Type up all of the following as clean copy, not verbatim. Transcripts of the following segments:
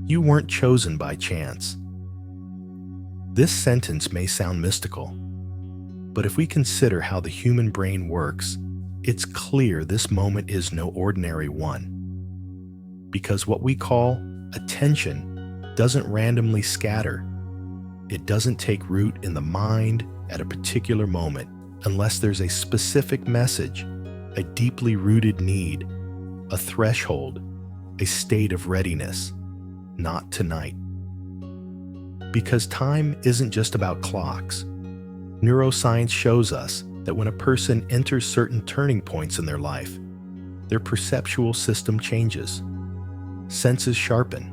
You weren't chosen by chance. This sentence may sound mystical, but if we consider how the human brain works, it's clear this moment is no ordinary one. Because what we call attention doesn't randomly scatter. It doesn't take root in the mind at a particular moment unless there's a specific message, a deeply rooted need, a threshold, a state of readiness. Not tonight. Because time isn't just about clocks. Neuroscience shows us that when a person enters certain turning points in their life, their perceptual system changes. Senses sharpen.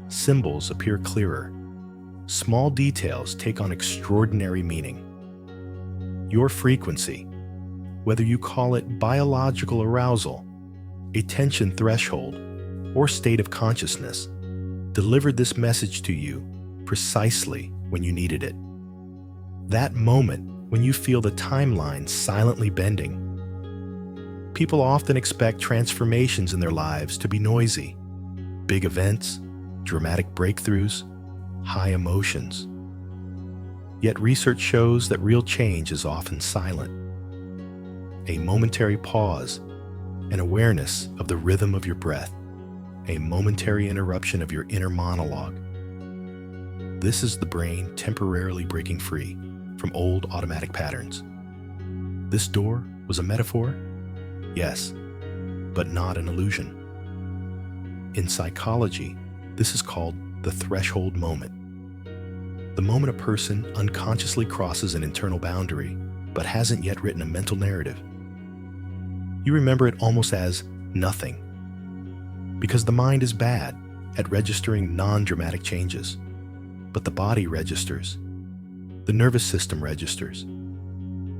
Symbols appear clearer. Small details take on extraordinary meaning. Your frequency, whether you call it biological arousal, attention threshold, or state of consciousness, delivered this message to you precisely when you needed it. That moment when you feel the timeline silently bending. People often expect transformations in their lives to be noisy, big events, dramatic breakthroughs, high emotions. Yet research shows that real change is often silent. A momentary pause, an awareness of the rhythm of your breath, a momentary interruption of your inner monologue. This is the brain temporarily breaking free from old automatic patterns. This door was a metaphor? Yes, but not an illusion. In psychology, this is called the threshold moment. The moment a person unconsciously crosses an internal boundary, but hasn't yet written a mental narrative. You remember it almost as nothing, because the mind is bad at registering non-dramatic changes, but the body registers. The nervous system registers.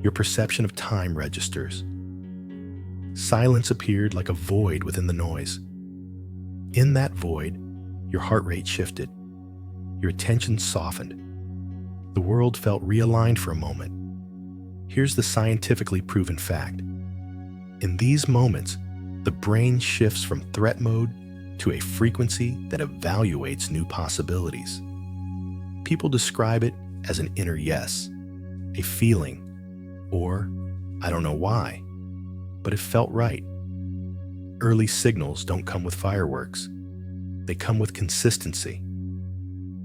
Your perception of time registers. Silence appeared like a void within the noise. In that void, your heart rate shifted. Your attention softened. The world felt realigned for a moment. Here's the scientifically proven fact. In these moments, the brain shifts from threat mode to a frequency that evaluates new possibilities. People describe it as an inner yes, a feeling, or I don't know why, but it felt right. Early signals don't come with fireworks. They come with consistency.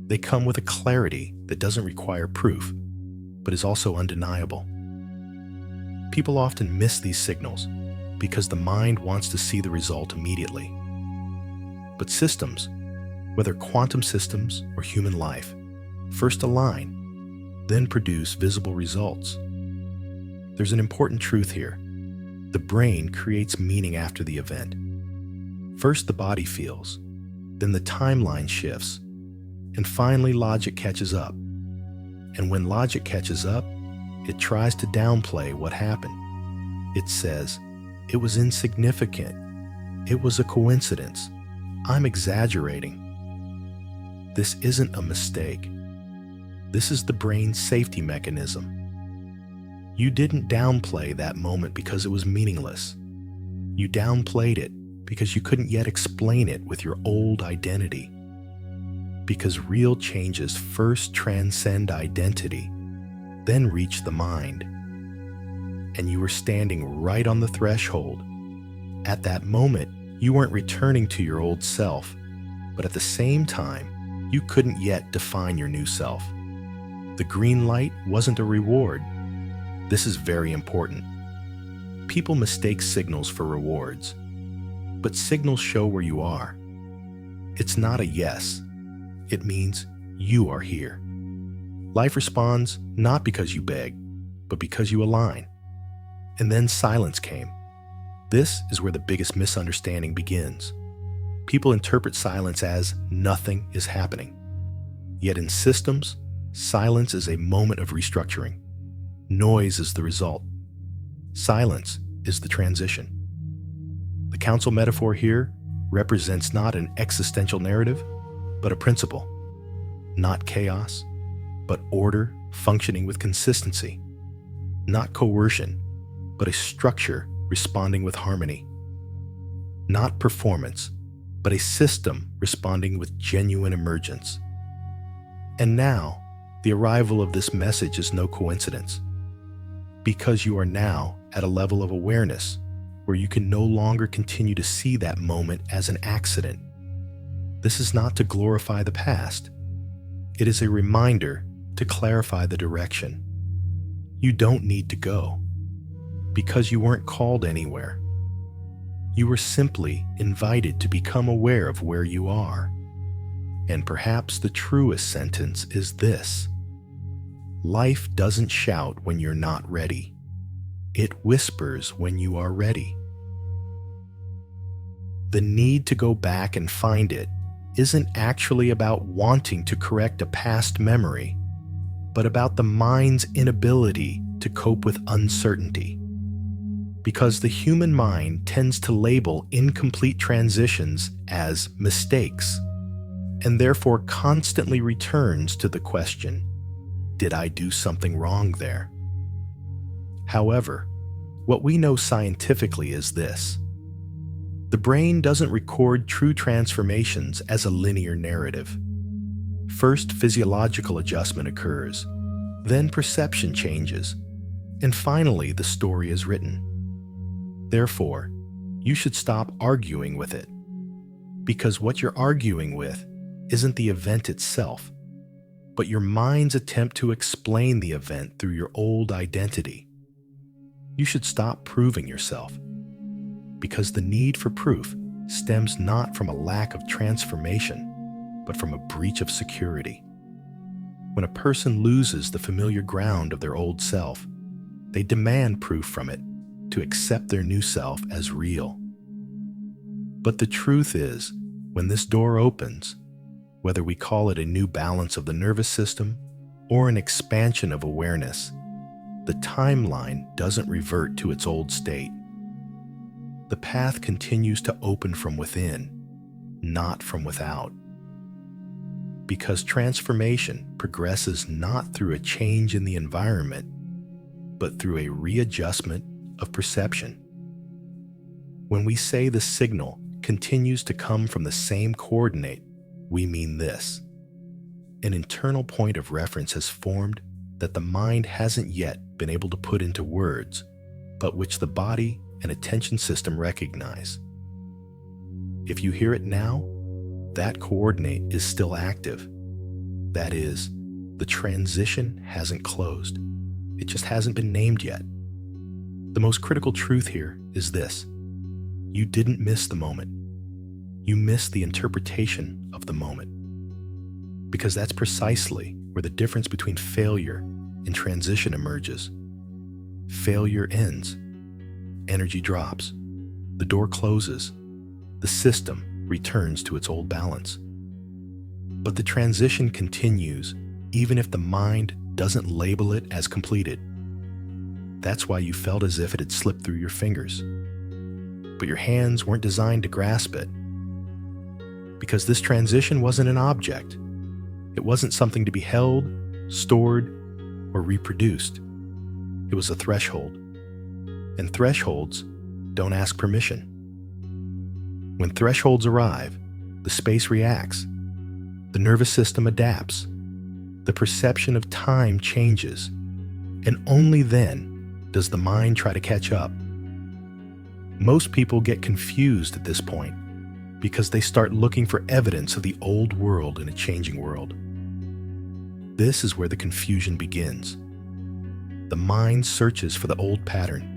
They come with a clarity that doesn't require proof, but is also undeniable. People often miss these signals because the mind wants to see the result immediately. But systems, whether quantum systems or human life, first align, then produce visible results. There's an important truth here. The brain creates meaning after the event. First the body feels, then the timeline shifts, and finally logic catches up. And when logic catches up, it tries to downplay what happened. It says, it was insignificant. It was a coincidence. I'm exaggerating. This isn't a mistake. This is the brain's safety mechanism. You didn't downplay that moment because it was meaningless. You downplayed it because you couldn't yet explain it with your old identity. Because real changes first transcend identity, then reach the mind. And you were standing right on the threshold. At that moment, you weren't returning to your old self, but at the same time, you couldn't yet define your new self. The green light wasn't a reward. This is very important. People mistake signals for rewards, but signals show where you are. It's not a yes. It means you are here. Life responds not because you beg, but because you align. And then silence came. This is where the biggest misunderstanding begins. People interpret silence as nothing is happening. Yet in systems, silence is a moment of restructuring. Noise is the result. Silence is the transition. The council metaphor here represents not an existential narrative, but a principle. Not chaos, but order functioning with consistency. Not coercion, but a structure responding with harmony. Not performance, but a system responding with genuine emergence. And now, the arrival of this message is no coincidence, because you are now at a level of awareness where you can no longer continue to see that moment as an accident. This is not to glorify the past. It is a reminder to clarify the direction. You don't need to go, because you weren't called anywhere. You were simply invited to become aware of where you are. And perhaps the truest sentence is this: life doesn't shout when you're not ready. It whispers when you are ready. The need to go back and find it isn't actually about wanting to correct a past memory, but about the mind's inability to cope with uncertainty. Because the human mind tends to label incomplete transitions as mistakes, and therefore constantly returns to the question, did I do something wrong there? However, what we know scientifically is this: the brain doesn't record true transformations as a linear narrative. First, physiological adjustment occurs, then perception changes, and finally the story is written. Therefore, you should stop arguing with it, because what you're arguing with isn't the event itself, but your mind's attempt to explain the event through your old identity. You should stop proving yourself, because the need for proof stems not from a lack of transformation, but from a breach of security. When a person loses the familiar ground of their old self, they demand proof from it to accept their new self as real. But the truth is, when this door opens, whether we call it a new balance of the nervous system or an expansion of awareness, the timeline doesn't revert to its old state. The path continues to open from within, not from without. Because transformation progresses not through a change in the environment, but through a readjustment of perception. When we say the signal continues to come from the same coordinate, we mean this: an internal point of reference has formed that the mind hasn't yet been able to put into words, but which the body and attention system recognize. If you hear it now, that coordinate is still active. That is, the transition hasn't closed. It just hasn't been named yet. The most critical truth here is this: you didn't miss the moment. You missed the interpretation of the moment. Because that's precisely where the difference between failure and transition emerges. Failure ends. Energy drops. The door closes. The system returns to its old balance. But the transition continues even if the mind doesn't label it as completed. That's why you felt as if it had slipped through your fingers. But your hands weren't designed to grasp it. Because this transition wasn't an object. It wasn't something to be held, stored, or reproduced. It was a threshold. And thresholds don't ask permission. When thresholds arrive, the space reacts. The nervous system adapts. The perception of time changes. And only then does the mind try to catch up. Most people get confused at this point because they start looking for evidence of the old world in a changing world. This is where the confusion begins. The mind searches for the old pattern.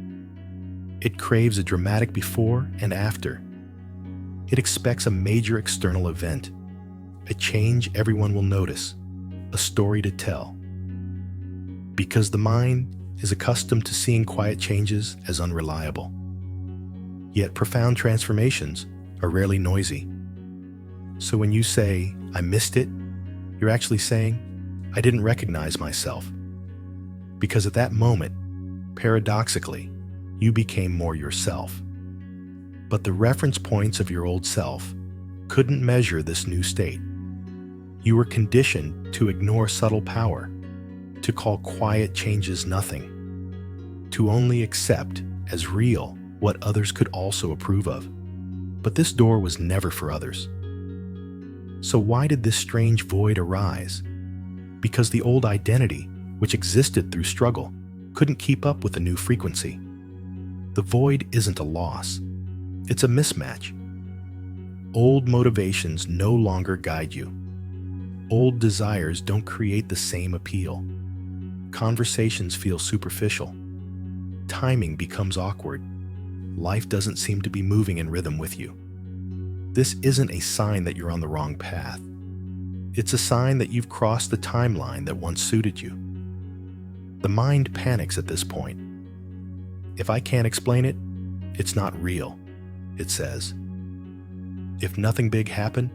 It craves a dramatic before and after. It expects a major external event, a change everyone will notice, a story to tell. Because the mind is accustomed to seeing quiet changes as unreliable. Yet profound transformations are rarely noisy. So when you say, "I missed it," you're actually saying, "I didn't recognize myself." Because at that moment, paradoxically, you became more yourself. But the reference points of your old self couldn't measure this new state. You were conditioned to ignore subtle power, to call quiet changes nothing, to only accept as real what others could also approve of. But this door was never for others. So why did this strange void arise? Because the old identity, which existed through struggle, couldn't keep up with the new frequency. The void isn't a loss. It's a mismatch. Old motivations no longer guide you. Old desires don't create the same appeal. Conversations feel superficial. Timing becomes awkward. Life doesn't seem to be moving in rhythm with you. This isn't a sign that you're on the wrong path. It's a sign that you've crossed the timeline that once suited you. The mind panics at this point. If I can't explain it, it's not real, it says. If nothing big happened,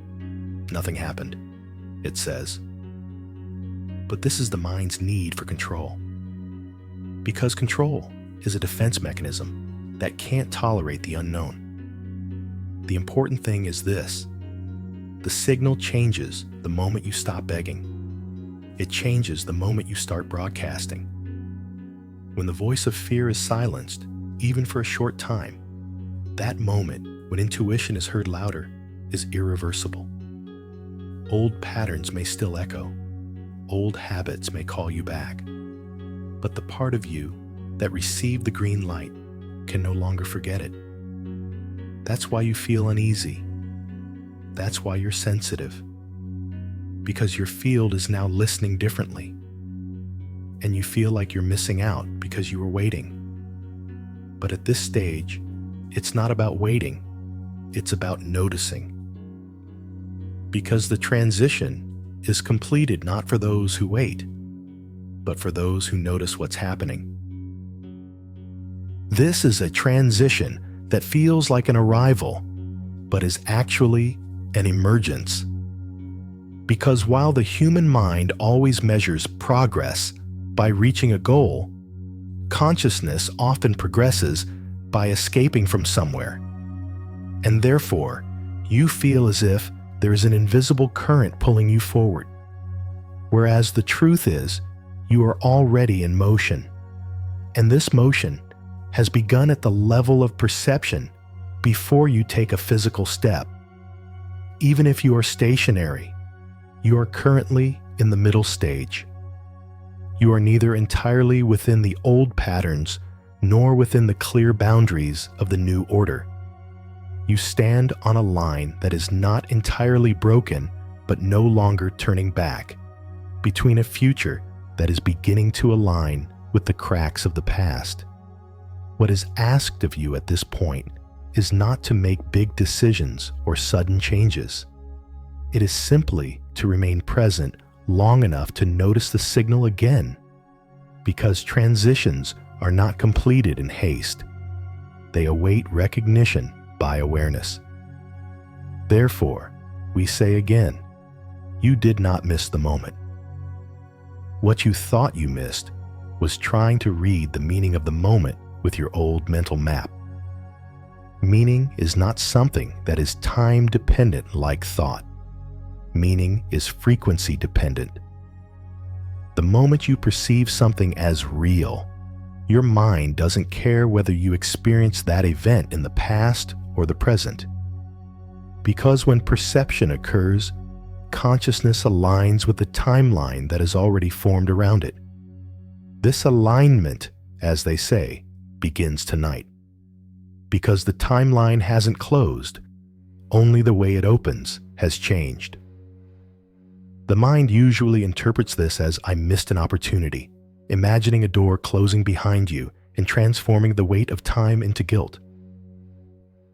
nothing happened, it says. But this is the mind's need for control. Because control is a defense mechanism that can't tolerate the unknown. The important thing is this: the signal changes the moment you stop begging. It changes the moment you start broadcasting. When the voice of fear is silenced, even for a short time, that moment when intuition is heard louder is irreversible. Old patterns may still echo. Old habits may call you back. But the part of you that received the green light can no longer forget it. That's why you feel uneasy. That's why you're sensitive. Because your field is now listening differently. And you feel like you're missing out because you were waiting. But at this stage, it's not about waiting. It's about noticing. Because the transition is completed not for those who wait, but for those who notice what's happening. This is a transition that feels like an arrival, but is actually an emergence. Because while the human mind always measures progress by reaching a goal, consciousness often progresses by escaping from somewhere. And therefore, you feel as if there is an invisible current pulling you forward. Whereas the truth is, you are already in motion. And this motion has begun at the level of perception before you take a physical step. Even if you are stationary, you are currently in the middle stage. You are neither entirely within the old patterns nor within the clear boundaries of the new order. You stand on a line that is not entirely broken but no longer turning back, between a future that is beginning to align with the cracks of the past. What is asked of you at this point is not to make big decisions or sudden changes. It is simply to remain present long enough to notice the signal again, because transitions are not completed in haste. They await recognition by awareness. Therefore, we say again, you did not miss the moment. What you thought you missed was trying to read the meaning of the moment with your old mental map. Meaning is not something that is time-dependent like thought. Meaning is frequency-dependent. The moment you perceive something as real, your mind doesn't care whether you experienced that event in the past or the present. Because when perception occurs, consciousness aligns with the timeline that is already formed around it. This alignment, as they say, begins tonight. Because the timeline hasn't closed, only the way it opens has changed. The mind usually interprets this as I missed an opportunity, imagining a door closing behind you and transforming the weight of time into guilt.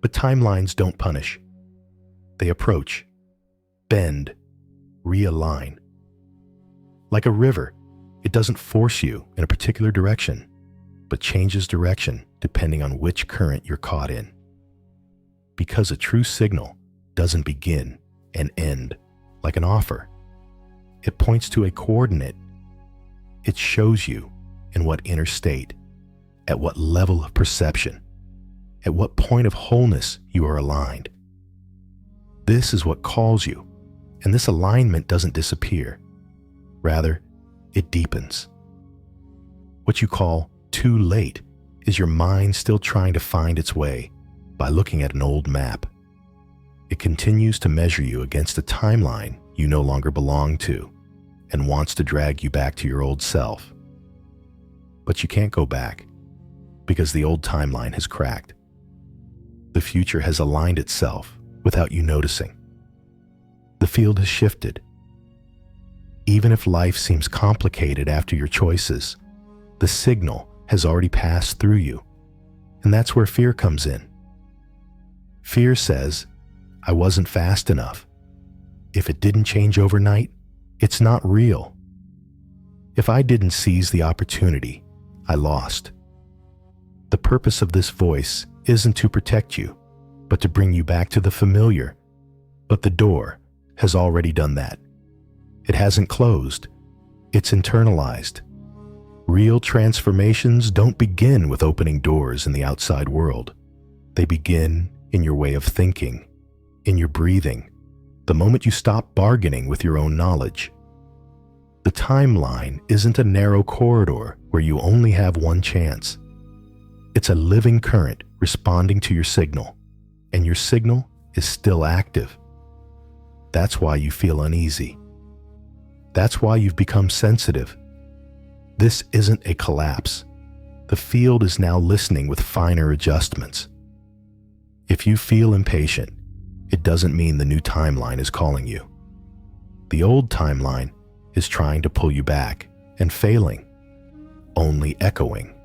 But timelines don't punish. They approach, bend, realign. Like a river, it doesn't force you in a particular direction, but changes direction depending on which current you're caught in. Because a true signal doesn't begin and end like an offer. It points to a coordinate. It shows you in what inner state, at what level of perception, at what point of wholeness you are aligned. This is what calls you, and this alignment doesn't disappear. Rather, it deepens. What you call too late is your mind still trying to find its way by looking at an old map. It continues to measure you against a timeline you no longer belong to and wants to drag you back to your old self. But you can't go back because the old timeline has cracked. The future has aligned itself without you noticing. The field has shifted. Even if life seems complicated after your choices, the signal has already passed through you, and that's where fear comes in. Fear says, I wasn't fast enough. If it didn't change overnight, it's not real. If I didn't seize the opportunity, I lost. The purpose of this voice isn't to protect you, but to bring you back to the familiar. But the door has already done that. It hasn't closed. It's internalized. Real transformations don't begin with opening doors in the outside world. They begin in your way of thinking, in your breathing, the moment you stop bargaining with your own knowledge. The timeline isn't a narrow corridor where you only have one chance. It's a living current responding to your signal, and your signal is still active. That's why you feel uneasy. That's why you've become sensitive. This isn't a collapse. The field is now listening with finer adjustments. If you feel impatient, it doesn't mean the new timeline is calling you. The old timeline is trying to pull you back and failing, only echoing.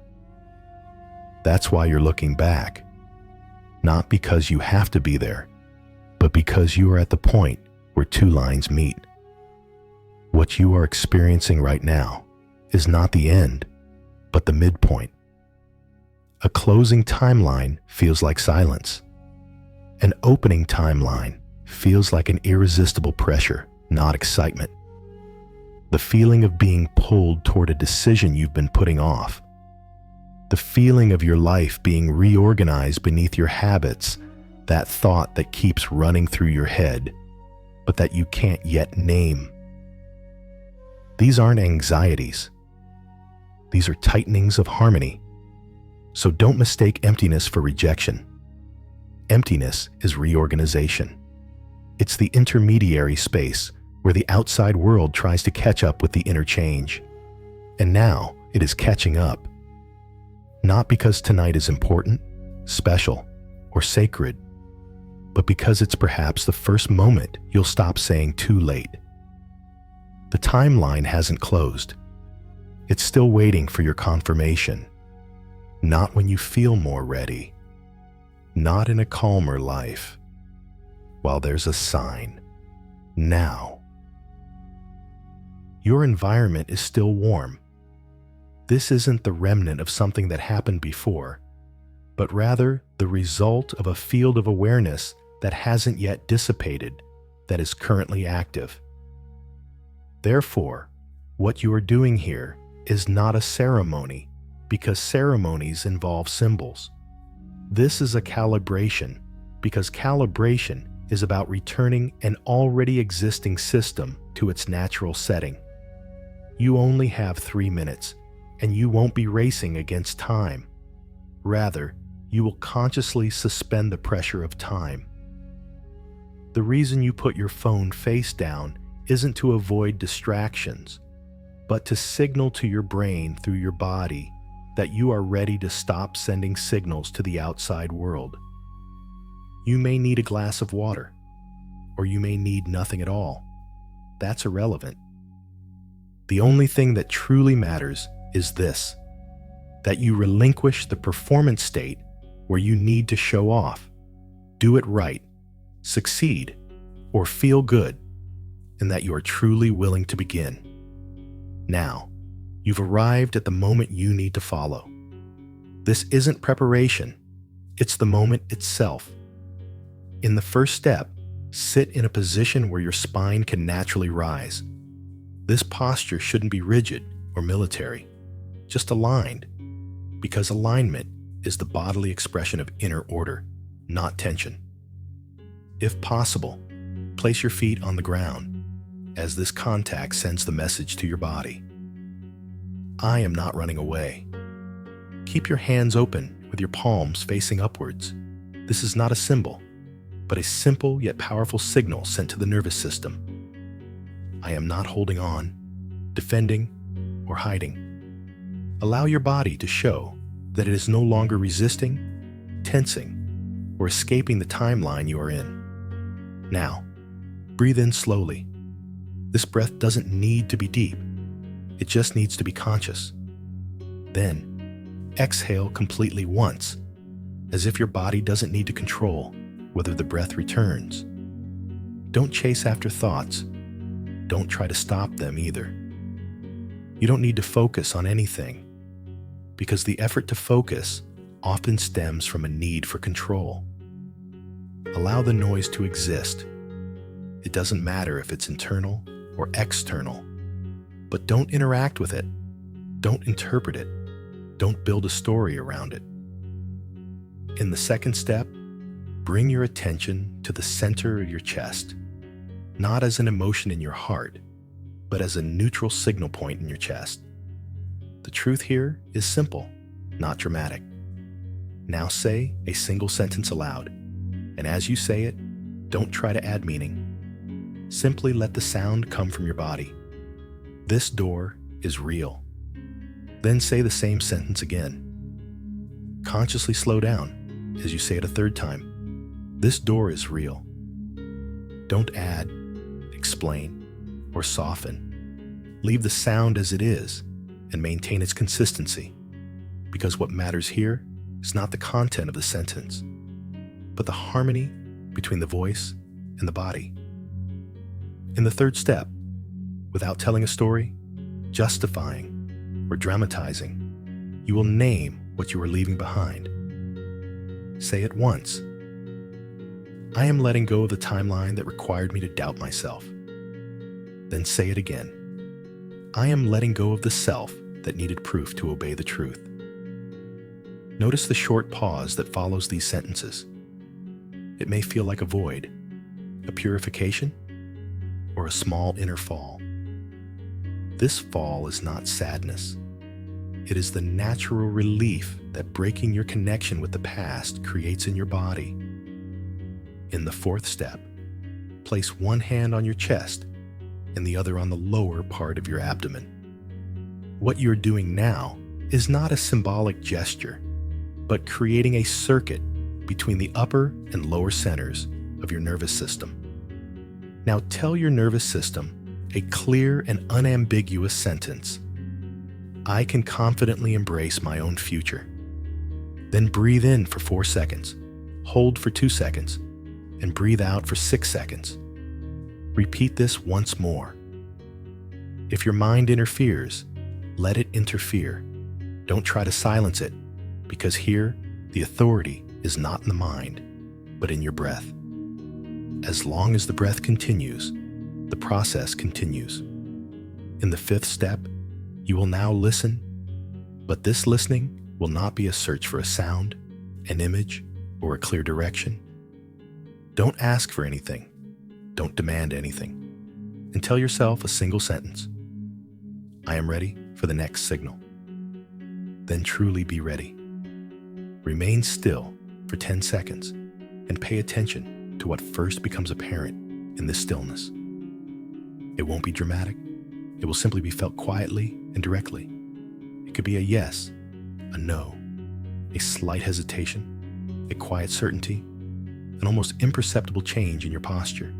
That's why you're looking back, not because you have to be there, but because you are at the point where two lines meet. What you are experiencing right now is not the end, but the midpoint. A closing timeline feels like silence. An opening timeline feels like an irresistible pressure, not excitement. The feeling of being pulled toward a decision you've been putting off. The feeling of your life being reorganized beneath your habits, that thought that keeps running through your head, but that you can't yet name. These aren't anxieties. These are tightenings of harmony. So don't mistake emptiness for rejection. Emptiness is reorganization. It's the intermediary space where the outside world tries to catch up with the inner change. And now it is catching up. Not because tonight is important, special, or sacred, but because it's perhaps the first moment you'll stop saying too late. The timeline hasn't closed. It's still waiting for your confirmation. Not when you feel more ready. Not in a calmer life. While there's a sign. Now. Your environment is still warm. This isn't the remnant of something that happened before, but rather the result of a field of awareness that hasn't yet dissipated, that is currently active. Therefore, what you are doing here is not a ceremony, because ceremonies involve symbols. This is a calibration, because calibration is about returning an already existing system to its natural setting. You only have 3 minutes, and you won't be racing against time. Rather, you will consciously suspend the pressure of time. The reason you put your phone face down isn't to avoid distractions, but to signal to your brain through your body that you are ready to stop sending signals to the outside world. You may need a glass of water, or you may need nothing at all. That's irrelevant. The only thing that truly matters is this, that you relinquish the performance state where you need to show off, do it right, succeed, or feel good, and that you are truly willing to begin. Now, you've arrived at the moment you need to follow. This isn't preparation, it's the moment itself. In the first step, sit in a position where your spine can naturally rise. This posture shouldn't be rigid or military, just aligned, because alignment is the bodily expression of inner order, not tension. If possible, place your feet on the ground, as this contact sends the message to your body. I am not running away. Keep your hands open with your palms facing upwards. This is not a symbol, but a simple yet powerful signal sent to the nervous system. I am not holding on, defending, or hiding. Allow your body to show that it is no longer resisting, tensing, or escaping the timeline you are in. Now, breathe in slowly. This breath doesn't need to be deep. It just needs to be conscious. Then, exhale completely once, as if your body doesn't need to control whether the breath returns. Don't chase after thoughts. Don't try to stop them either. You don't need to focus on anything, because the effort to focus often stems from a need for control. Allow the noise to exist. It doesn't matter if it's internal or external, but don't interact with it. Don't interpret it. Don't build a story around it. In the second step, bring your attention to the center of your chest, not as an emotion in your heart, but as a neutral signal point in your chest. The truth here is simple, not dramatic. Now say a single sentence aloud, and as you say it, don't try to add meaning. Simply let the sound come from your body. This door is real. Then say the same sentence again. Consciously slow down as you say it a third time. This door is real. Don't add, explain, or soften. Leave the sound as it is and maintain its consistency, because what matters here is not the content of the sentence, but the harmony between the voice and the body. In the third step, without telling a story, justifying, or dramatizing, you will name what you are leaving behind. Say it once. I am letting go of the timeline that required me to doubt myself. Then say it again. I am letting go of the self that needed proof to obey the truth. Notice the short pause that follows these sentences. It may feel like a void, a purification, or a small inner fall. This fall is not sadness. It is the natural relief that breaking your connection with the past creates in your body. In the fourth step, place one hand on your chest and the other on the lower part of your abdomen. What you're doing now is not a symbolic gesture, but creating a circuit between the upper and lower centers of your nervous system. Now tell your nervous system a clear and unambiguous sentence. I can confidently embrace my own future. Then breathe in for 4 seconds, hold for 2 seconds, and breathe out for 6 seconds. Repeat this once more. If your mind interferes, let it interfere. Don't try to silence it, because here, the authority is not in the mind, but in your breath. As long as the breath continues, the process continues. In the fifth step, you will now listen, but this listening will not be a search for a sound, an image, or a clear direction. Don't ask for anything. Don't demand anything. And tell yourself a single sentence. I am ready for the next signal. Then truly be ready. Remain still for 10 seconds and pay attention to what first becomes apparent in this stillness. It won't be dramatic. It will simply be felt quietly and directly. It could be a yes, a no, a slight hesitation, a quiet certainty, an almost imperceptible change in your posture,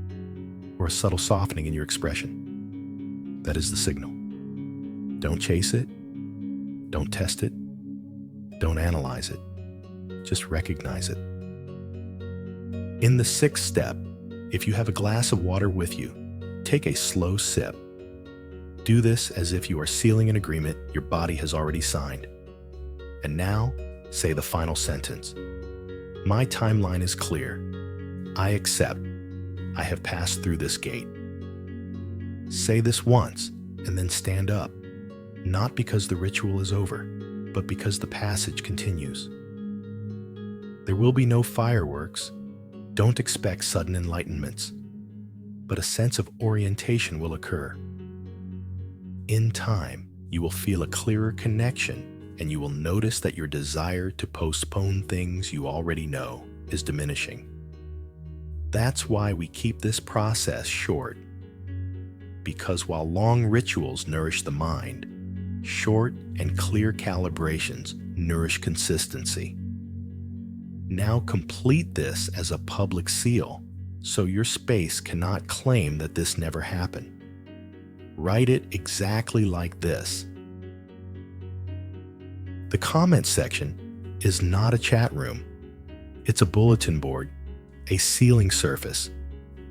or a subtle softening in your expression. That is the signal. Don't chase it. Don't test it. Don't analyze it. Just recognize it. In the sixth step, if you have a glass of water with you, take a slow sip. Do this as if you are sealing an agreement your body has already signed. And now, say the final sentence. My timeline is clear. I accept. I have passed through this gate. Say this once and then stand up, not because the ritual is over, but because the passage continues. There will be no fireworks. Don't expect sudden enlightenments, but a sense of orientation will occur. In time, you will feel a clearer connection, and you will notice that your desire to postpone things you already know is diminishing. That's why we keep this process short. Because while long rituals nourish the mind, short and clear calibrations nourish consistency. Now complete this as a public seal, so your space cannot claim that this never happened. Write it exactly like this. The comment section is not a chat room. It's a bulletin board, a sealing surface,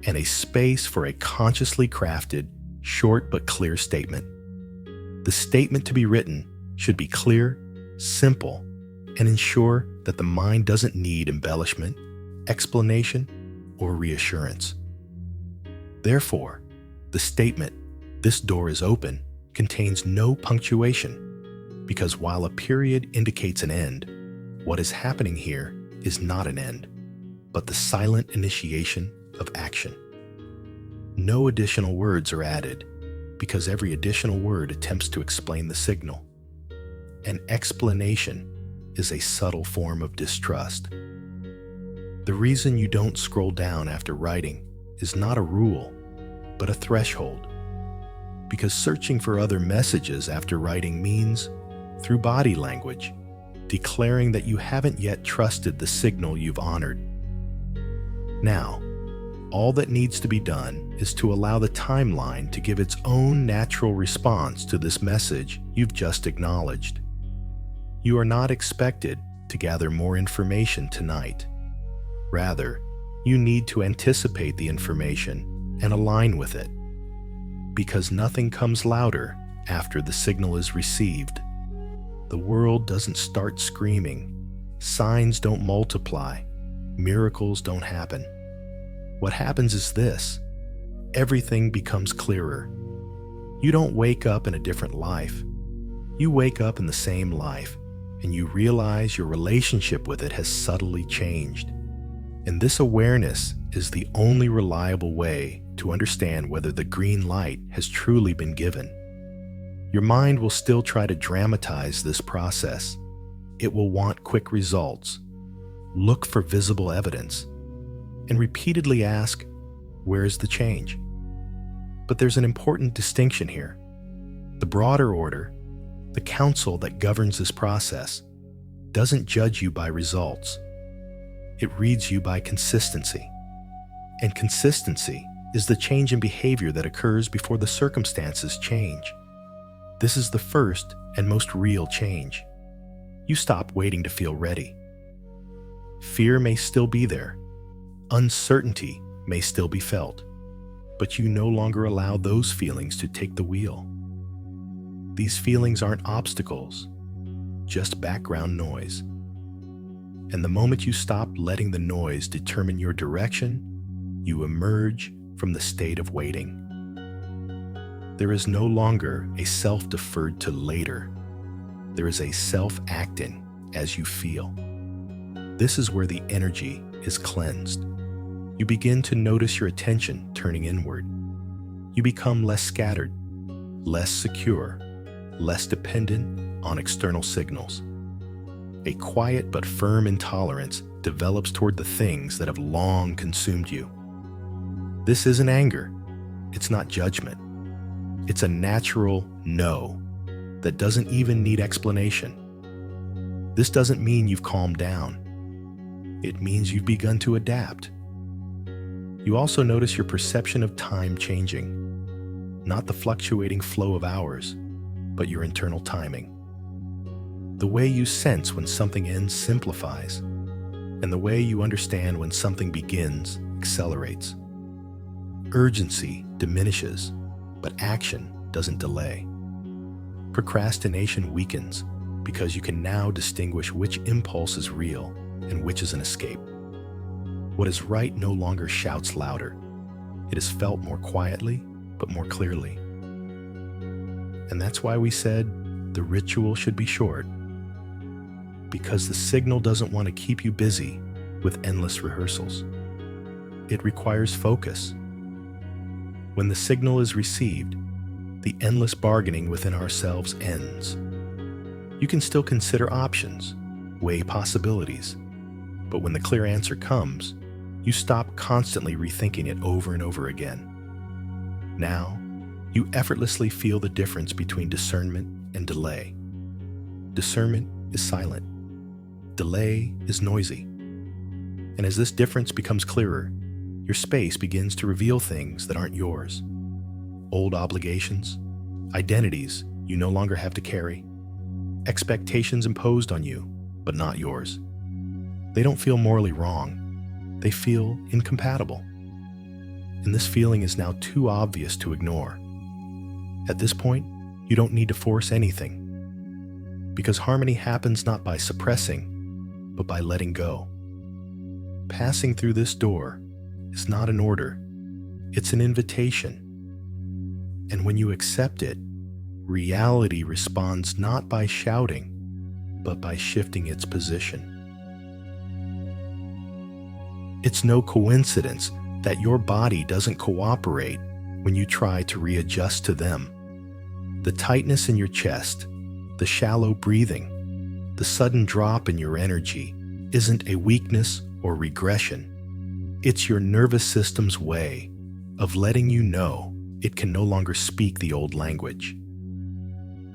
and a space for a consciously crafted, short but clear statement. The statement to be written should be clear, simple, and ensure that the mind doesn't need embellishment, explanation, or reassurance. Therefore, the statement, "This door is open," contains no punctuation, because while a period indicates an end, what is happening here is not an end, but the silent initiation of action. No additional words are added, because every additional word attempts to explain the signal. An explanation is a subtle form of distrust. The reason you don't scroll down after writing is not a rule, but a threshold. Because searching for other messages after writing means, through body language, declaring that you haven't yet trusted the signal you've honored. Now, all that needs to be done is to allow the timeline to give its own natural response to this message you've just acknowledged. You are not expected to gather more information tonight. Rather, you need to anticipate the information and align with it. Because nothing comes louder after the signal is received. The world doesn't start screaming. Signs don't multiply. Miracles don't happen. What happens is this: everything becomes clearer. You don't wake up in a different life. You wake up in the same life, and you realize your relationship with it has subtly changed. And this awareness is the only reliable way to understand whether the green light has truly been given. Your mind will still try to dramatize this process. It will want quick results, look for visible evidence, and repeatedly ask, "Where is the change?" But there's an important distinction here. The broader order, the council that governs this process, doesn't judge you by results. It reads you by consistency. And consistency is the change in behavior that occurs before the circumstances change. This is the first and most real change. You stop waiting to feel ready. Fear may still be there. Uncertainty may still be felt, but you no longer allow those feelings to take the wheel. These feelings aren't obstacles, just background noise. And the moment you stop letting the noise determine your direction, you emerge from the state of waiting. There is no longer a self deferred to later. There is a self acting as you feel. This is where the energy is cleansed. You begin to notice your attention turning inward. You become less scattered, less secure, less dependent on external signals. A quiet but firm intolerance develops toward the things that have long consumed you. This isn't anger. It's not judgment. It's a natural no that doesn't even need explanation. This doesn't mean you've calmed down. It means you've begun to adapt. You also notice your perception of time changing, not the fluctuating flow of hours, but your internal timing. The way you sense when something ends simplifies, and the way you understand when something begins accelerates. Urgency diminishes, but action doesn't delay. Procrastination weakens because you can now distinguish which impulse is real and which is an escape. What is right no longer shouts louder. It is felt more quietly, but more clearly. And that's why we said the ritual should be short, because the signal doesn't want to keep you busy with endless rehearsals. It requires focus. When the signal is received, the endless bargaining within ourselves ends. You can still consider options, weigh possibilities, but when the clear answer comes, You stop constantly rethinking it over and over again. Now, you effortlessly feel the difference between discernment and delay. Discernment is silent. Delay is noisy. And as this difference becomes clearer, your space begins to reveal things that aren't yours. Old obligations, identities you no longer have to carry, expectations imposed on you, but not yours. They don't feel morally wrong. They feel incompatible. And this feeling is now too obvious to ignore. At this point, you don't need to force anything, because harmony happens not by suppressing, but by letting go. Passing through this door is not an order, it's an invitation. And when you accept it, reality responds not by shouting, but by shifting its position. It's no coincidence that your body doesn't cooperate when you try to readjust to them. The tightness in your chest, the shallow breathing, the sudden drop in your energy isn't a weakness or regression. It's your nervous system's way of letting you know it can no longer speak the old language.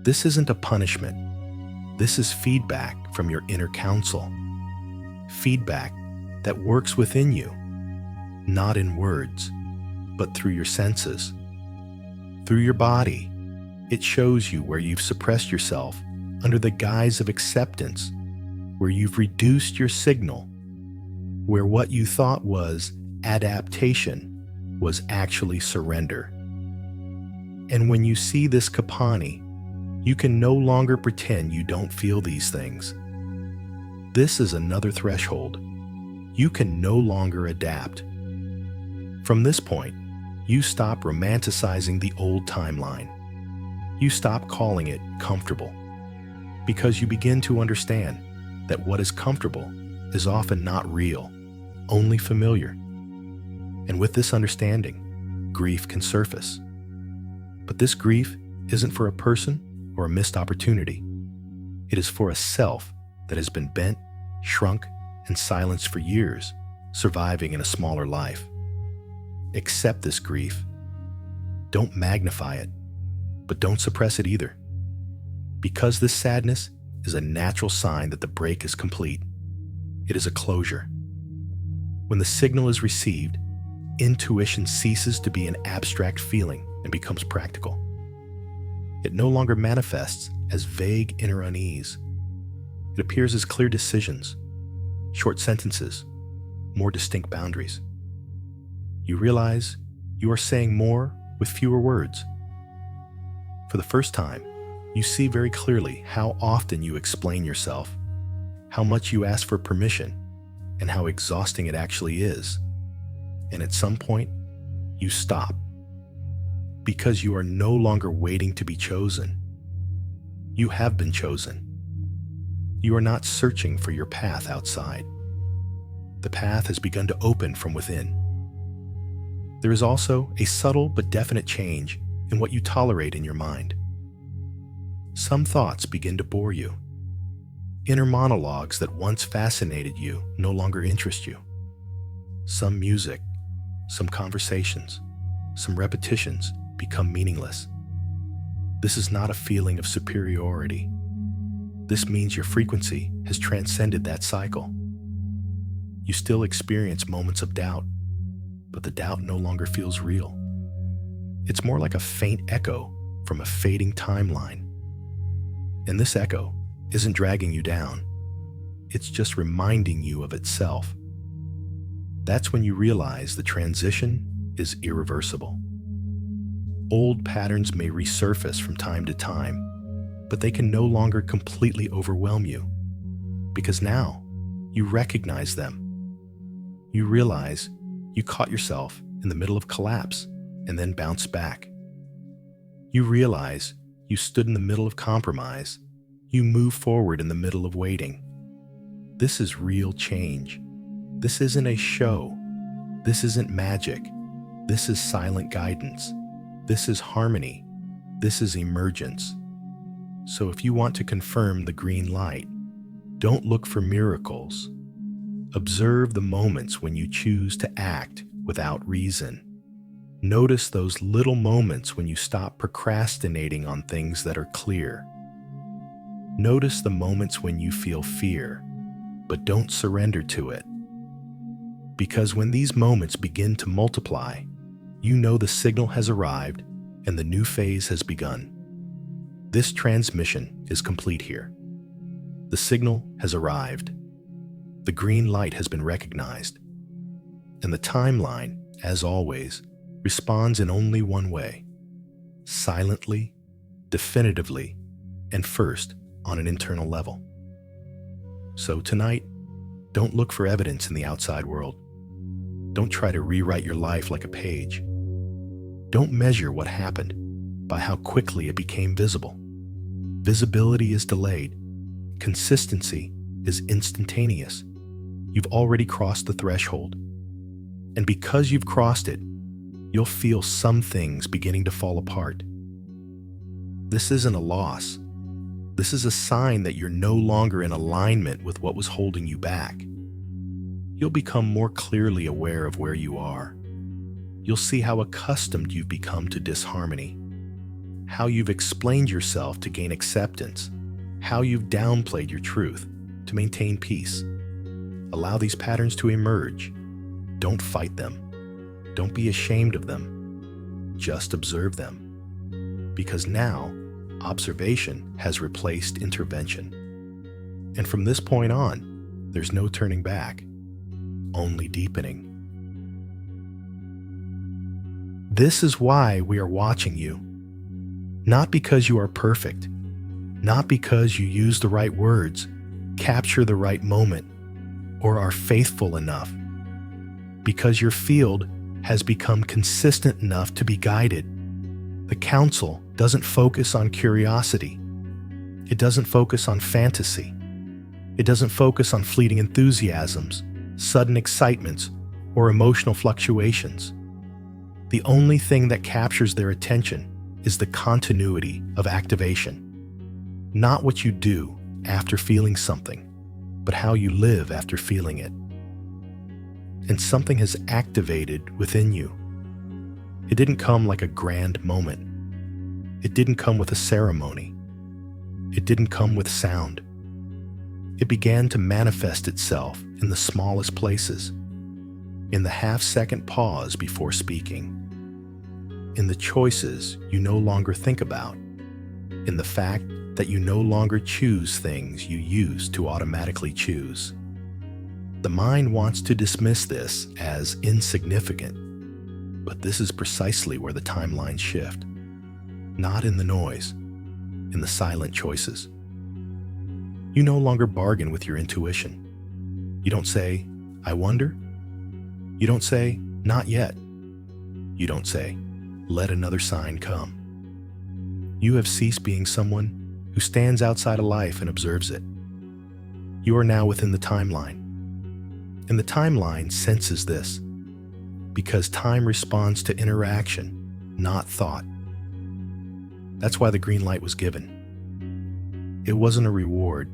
This isn't a punishment. This is feedback from your inner counsel. Feedback that works within you, not in words, but through your senses. Through your body, it shows you where you've suppressed yourself under the guise of acceptance, where you've reduced your signal, where what you thought was adaptation was actually surrender. And when you see this Kapani, you can no longer pretend you don't feel these things. This is another threshold. You can no longer adapt. From this point, you stop romanticizing the old timeline. You stop calling it comfortable, because you begin to understand that what is comfortable is often not real, only familiar. And with this understanding, grief can surface. But this grief isn't for a person or a missed opportunity. It is for a self that has been bent, shrunk, and silenced for years, surviving in a smaller life. Accept this grief. Don't magnify it, but don't suppress it either. Because this sadness is a natural sign that the break is complete. It is a closure. When the signal is received, intuition ceases to be an abstract feeling and becomes practical. It no longer manifests as vague inner unease. It appears as clear decisions, short sentences, more distinct boundaries. You realize you are saying more with fewer words. For the first time, you see very clearly how often you explain yourself, how much you ask for permission, and how exhausting it actually is. And at some point, you stop, because you are no longer waiting to be chosen. You have been chosen. You are not searching for your path outside. The path has begun to open from within. There is also a subtle but definite change in what you tolerate in your mind. Some thoughts begin to bore you. Inner monologues that once fascinated you no longer interest you. Some music, some conversations, some repetitions become meaningless. This is not a feeling of superiority. This means your frequency has transcended that cycle. You still experience moments of doubt, but the doubt no longer feels real. It's more like a faint echo from a fading timeline. And this echo isn't dragging you down. It's just reminding you of itself. That's when you realize the transition is irreversible. Old patterns may resurface from time to time, but they can no longer completely overwhelm you, because now you recognize them. You realize you caught yourself in the middle of collapse and then bounced back. You realize you stood in the middle of compromise. You move forward in the middle of waiting. This is real change. This isn't a show. This isn't magic. This is silent guidance. This is harmony. This is emergence. So if you want to confirm the green light, don't look for miracles. Observe the moments when you choose to act without reason. Notice those little moments when you stop procrastinating on things that are clear. Notice the moments when you feel fear, but don't surrender to it. Because when these moments begin to multiply, you know the signal has arrived and the new phase has begun. This transmission is complete here. The signal has arrived. The green light has been recognized. And the timeline, as always, responds in only one way: silently, definitively, and first on an internal level. So tonight, don't look for evidence in the outside world. Don't try to rewrite your life like a page. Don't measure what happened by how quickly it became visible. Visibility is delayed. Consistency is instantaneous. You've already crossed the threshold. And because you've crossed it, you'll feel some things beginning to fall apart. This isn't a loss. This is a sign that you're no longer in alignment with what was holding you back. You'll become more clearly aware of where you are. You'll see how accustomed you've become to disharmony, how you've explained yourself to gain acceptance, how you've downplayed your truth to maintain peace. Allow these patterns to emerge. Don't fight them. Don't be ashamed of them. Just observe them. Because now, observation has replaced intervention. And from this point on, there's no turning back, only deepening. This is why we are watching you. Not because you are perfect, not because you use the right words, capture the right moment, or are faithful enough. Because your field has become consistent enough to be guided. The council doesn't focus on curiosity. It doesn't focus on fantasy. It doesn't focus on fleeting enthusiasms, sudden excitements, or emotional fluctuations. The only thing that captures their attention is the continuity of activation. Not what you do after feeling something, but how you live after feeling it. And something has activated within you. It didn't come like a grand moment. It didn't come with a ceremony. It didn't come with sound. It began to manifest itself in the smallest places, in the half-second pause before speaking, in the choices you no longer think about, in the fact that you no longer choose things you used to automatically choose. The mind wants to dismiss this as insignificant, but this is precisely where the timelines shift. Not in the noise, in the silent choices. You no longer bargain with your intuition. You don't say, "I wonder." You don't say, "Not yet." You don't say, "Let another sign come." You have ceased being someone who stands outside of life and observes it. You are now within the timeline. And the timeline senses this, because time responds to interaction, not thought. That's why the green light was given. It wasn't a reward.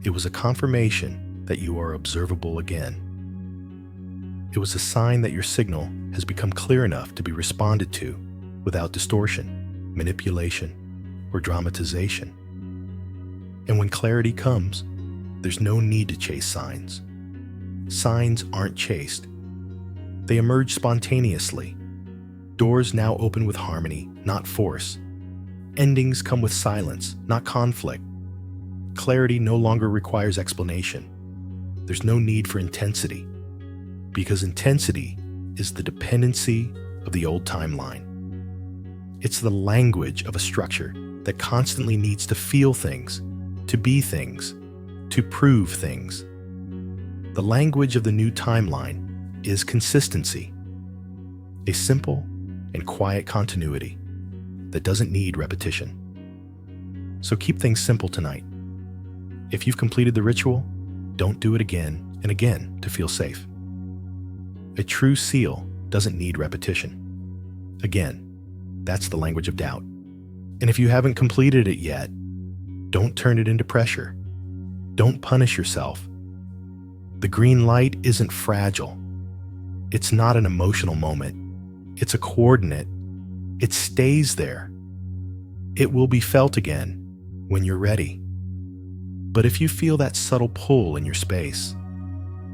It was a confirmation that you are observable again. It was a sign that your signal has become clear enough to be responded to without distortion, manipulation, or dramatization. And when clarity comes, there's no need to chase signs. Signs aren't chased. They emerge spontaneously. Doors now open with harmony, not force. Endings come with silence, not conflict. Clarity no longer requires explanation. There's no need for intensity, because intensity is the dependency of the old timeline. It's the language of a structure that constantly needs to feel things, to be things, to prove things. The language of the new timeline is consistency, a simple and quiet continuity that doesn't need repetition. So keep things simple tonight. If you've completed the ritual, don't do it again and again to feel safe. A true seal doesn't need repetition. Again, that's the language of doubt. And if you haven't completed it yet, don't turn it into pressure. Don't punish yourself. The green light isn't fragile. It's not an emotional moment. It's a coordinate. It stays there. It will be felt again when you're ready. But if you feel that subtle pull in your space,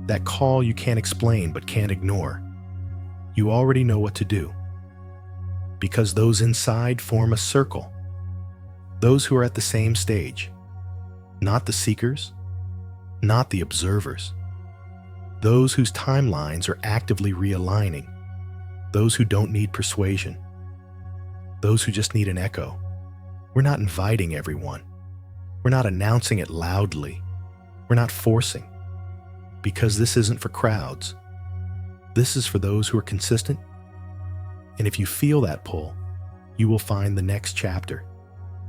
that call you can't explain but can't ignore, you already know what to do. Because those inside form a circle. Those who are at the same stage. Not the seekers, not the observers. Those whose timelines are actively realigning. Those who don't need persuasion. Those who just need an echo. We're not inviting everyone. We're not announcing it loudly. We're not forcing. Because this isn't for crowds. This is for those who are consistent. And if you feel that pull, you will find the next chapter.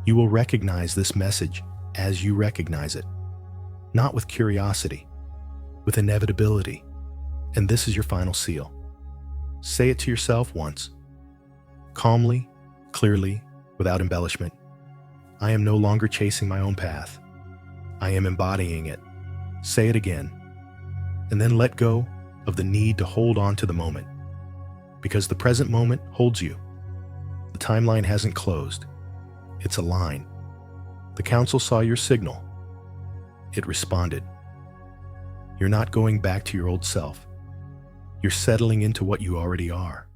You will recognize this message as you recognize it. Not with curiosity, with inevitability. And this is your final seal. Say it to yourself once. Calmly, clearly, without embellishment. I am no longer chasing my own path. I am embodying it. Say it again. And then let go of the need to hold on to the moment. Because the present moment holds you. The timeline hasn't closed. It's a line. The council saw your signal. It responded. You're not going back to your old self. You're settling into what you already are.